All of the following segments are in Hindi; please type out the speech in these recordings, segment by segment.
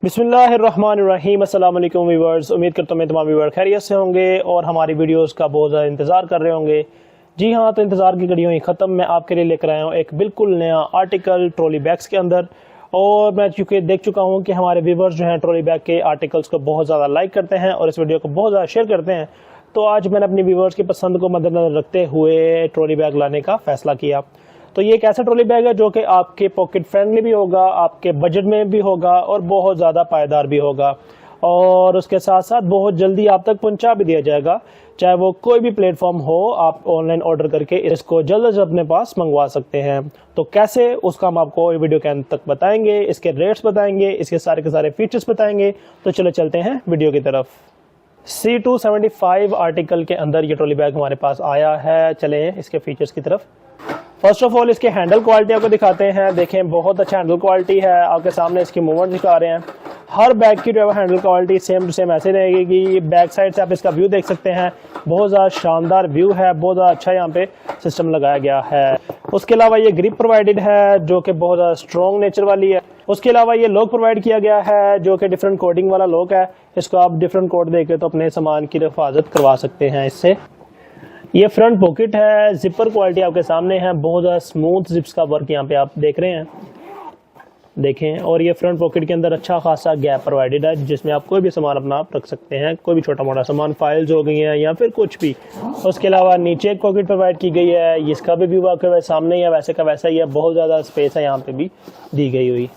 बिस्मिल्लाहिर्रहमानिर्रहीम। अस्सलाम वालेकुम व्यूअर्स, उम्मीद करता हूँ मैं तमाम व्यूअर खैरियत से होंगे और हमारी वीडियोस का बहुत ज़्यादा इंतज़ार कर रहे होंगे। जी हाँ, तो इंतज़ार की घड़ियों ही ख़त्म। मैं आपके लिए लेकर आया हूँ एक बिल्कुल नया आर्टिकल ट्रॉली बैग्स के अंदर। और मैं चूँकि देख चुका हूँ कि हमारे व्यूअर्स जो हैं ट्रॉली बैग के आर्टिकल्स को बहुत ज़्यादा लाइक करते हैं और इस वीडियो को बहुत ज़्यादा शेयर करते हैं, तो आज मैंने अपनी व्यूअर्स की पसंद को मद्देनजर रखते हुए ट्रॉली बैग लाने का फ़ैसला किया। तो ये एक ऐसा ट्रॉली बैग है जो कि आपके पॉकेट फ्रेंडली भी होगा, आपके बजट में भी होगा और बहुत ज़्यादा पायदार भी होगा। और उसके साथ साथ बहुत जल्दी आप तक पहुंचा भी दिया जाएगा, चाहे वो कोई भी प्लेटफॉर्म हो। आप ऑनलाइन ऑर्डर करके इसको जल्द से जल्द अपने पास मंगवा सकते हैं। तो कैसे, उसका हम आपको वीडियो के अंत तक बताएंगे, इसके रेट्स बताएंगे, इसके सारे के सारे फीचर्स बताएंगे। तो चलो चलते हैं वीडियो की तरफ। C275 आर्टिकल के अंदर ये ट्रॉली बैग हमारे पास आया है। चले इसके फीचर्स की तरफ। फर्स्ट ऑफ ऑल इसके हैंडल क्वालिटी आपको दिखाते हैं। देखें, बहुत अच्छा हैंडल क्वालिटी है। आपके सामने इसकी मूवमेंट दिखा रहे हैं। हर बैग की जो है handle quality same to same ऐसे रहेगी। बैक साइड से आप इसका व्यू देख सकते हैं, बहुत ज़्यादा शानदार व्यू है, बहुत ज़्यादा अच्छा यहाँ पे सिस्टम लगाया गया है। उसके अलावा ये ग्रिप प्रोवाइडेड है जो कि बहुत ज़्यादा स्ट्रॉन्ग नेचर वाली है। उसके अलावा ये लॉक प्रोवाइड किया गया है जो कि डिफरेंट कोडिंग वाला लॉक है। इसको आप डिफरेंट कोड देके तो अपने सामान की हिफाजत करवा सकते हैं इससे। ये फ्रंट पॉकेट है, जिपर क्वालिटी आपके सामने है, बहुत ज़्यादा स्मूथ जिप्स का वर्क यहाँ पे आप देख रहे हैं, देखें। और ये फ्रंट पॉकेट के अंदर अच्छा खासा गैप प्रोवाइडेड है जिसमें आप कोई भी सामान अपना आप रख सकते हैं, कोई भी छोटा मोटा सामान, फाइल्स हो गई हैं या फिर कुछ भी। उसके अलावा नीचे एक पॉकेट प्रोवाइड की गई है, इसका भी व्यू आपके सामने ही है, वैसे का वैसा ही है, बहुत ज़्यादा स्पेस है यहाँ पे भी दी गई हुई।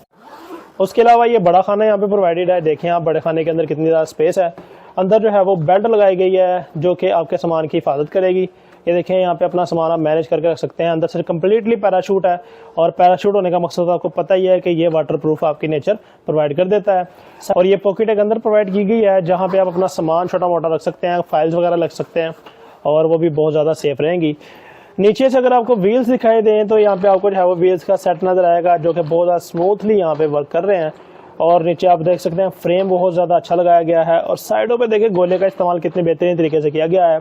उसके अलावा ये बड़ा खाना यहाँ पे प्रोवाइडेड है। देखें आप बड़े खाने के अंदर कितनी ज़्यादा स्पेस है। अंदर जो है वो बेल्ट लगाई गई है जो कि आपके सामान की हिफाजत करेगी। ये देखें, यहाँ पे अपना सामान आप मैनेज करके रख सकते हैं। अंदर से कम्प्लीटली पैराशूट है और पैराशूट होने का मकसद आपको पता ही है कि ये वाटरप्रूफ आपकी नेचर प्रोवाइड कर देता है। और ये पॉकेट एक अंदर प्रोवाइड की गई है जहाँ पे आप अपना सामान छोटा मोटा रख सकते हैं, फाइल्स वगैरह रख सकते हैं और वो भी बहुत ज़्यादा सेफ रहेंगी। नीचे से अगर आपको व्हील्स दिखाई दें तो यहाँ पे आपको जो है वो व्हील्स का सेट नजर आएगा जो कि बहुत ज़्यादा स्मूथली यहाँ पे वर्क कर रहे हैं। और नीचे आप देख सकते हैं फ्रेम बहुत ज़्यादा अच्छा लगाया गया है और साइडों पे देखिए गोले का इस्तेमाल कितने बेहतरीन तरीके से किया गया है।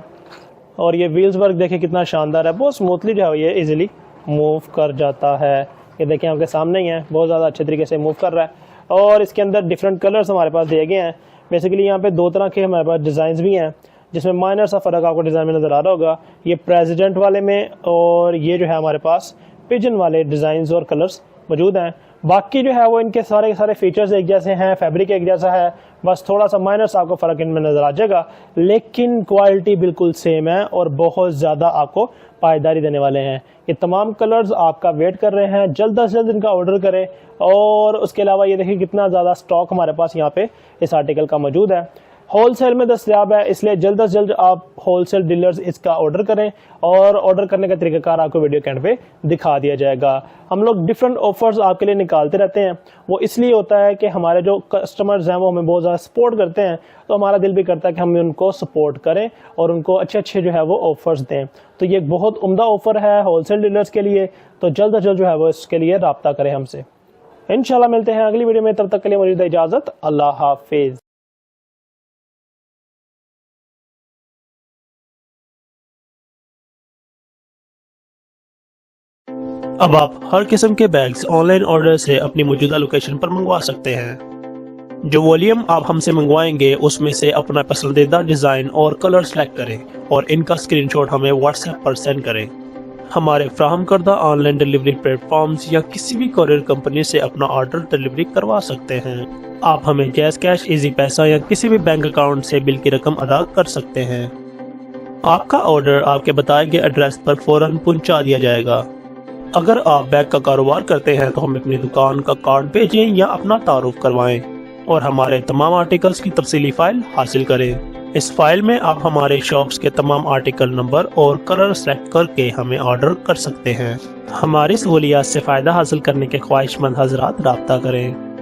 और ये व्हील्स वर्क देखिए कितना शानदार है, बहुत स्मूथली जो है ये इजीली मूव कर जाता है। ये देखिए आपके सामने ही है, बहुत ज़्यादा अच्छे तरीके से मूव कर रहा है। और इसके अंदर डिफरेंट कलर्स हमारे पास दिए गए हैं। बेसिकली यहाँ पे दो तरह के हमारे पास डिज़ाइन भी हैं जिसमें माइनर सा फ़र्क आपको डिज़ाइन में नज़र आ रहा होगा। ये प्रेसिडेंट वाले में और ये जो है हमारे पास पिजन वाले डिज़ाइंस और कलर्स मौजूद हैं। बाकी जो है वो इनके सारे के सारे फीचर्स एक जैसे हैं, फैब्रिक एक जैसा है, बस थोड़ा सा माइनर सा आपको फ़र्क इनमें नज़र आ जाएगा, लेकिन क्वालिटी बिल्कुल सेम है और बहुत ज़्यादा आपको पायदारी देने वाले हैं। ये तमाम कलर्स आपका वेट कर रहे हैं, जल्द से जल्द इनका ऑर्डर करें। और उसके अलावा ये देखिए कितना ज़्यादा स्टॉक हमारे पास यहाँ पे इस आर्टिकल का मौजूद है। होलसेल में दस्तयाब है, इसलिए जल्द से जल्द आप होलसेल डीलर्स इसका ऑर्डर करें और ऑर्डर करने का तरीकाकार आपको वीडियो के एंड पे दिखा दिया जाएगा। हम लोग डिफरेंट ऑफर्स आपके लिए निकालते रहते हैं, वो इसलिए होता है कि हमारे जो कस्टमर्स हैं वो हमें बहुत ज़्यादा सपोर्ट करते हैं, तो हमारा दिल भी करता है कि हम उनको सपोर्ट करें और उनको अच्छे अच्छे जो है वो ऑफर्स दें। तो ये बहुत उम्दा ऑफर है होलसेल डीलर्स के लिए, तो जल्द से जल्द जो है वो इसके लिए रब्ता करें हमसे। इंशाल्लाह मिलते हैं अगली वीडियो में, तब तक के लिए मुझे इजाज़त, अल्लाह हाफिज़। अब आप हर किस्म के बैग्स ऑनलाइन ऑर्डर से अपनी मौजूदा लोकेशन पर मंगवा सकते हैं। जो वॉल्यूम आप हमसे मंगवाएंगे उसमें से अपना पसंदीदा डिज़ाइन और कलर सेलेक्ट करें और इनका स्क्रीनशॉट हमें व्हाट्सएप पर सेंड करें। हमारे फ्राहम करदा ऑनलाइन डिलीवरी प्लेटफॉर्म्स या किसी भी कोरियर कंपनी से अपना ऑर्डर डिलीवरी करवा सकते हैं। आप हमें जैज़ कैश, इजी पैसा या किसी भी बैंक अकाउंट से बिल की रकम अदा कर सकते हैं। आपका ऑर्डर आपके बताए गए एड्रेस पर फौरन पहुंचा दिया जाएगा। अगर आप बैग का कारोबार करते हैं तो हमें अपनी दुकान का कार्ड भेजें या अपना तारुफ करवाएं और हमारे तमाम आर्टिकल्स की तफसीली फाइल हासिल करें। इस फाइल में आप हमारे शॉप्स के तमाम आर्टिकल नंबर और कलर सेलेक्ट करके हमें ऑर्डर कर सकते हैं। हमारी सहूलियत से फ़ायदा हासिल करने के ख्वाहिशमंद हजरात राब्ता करें।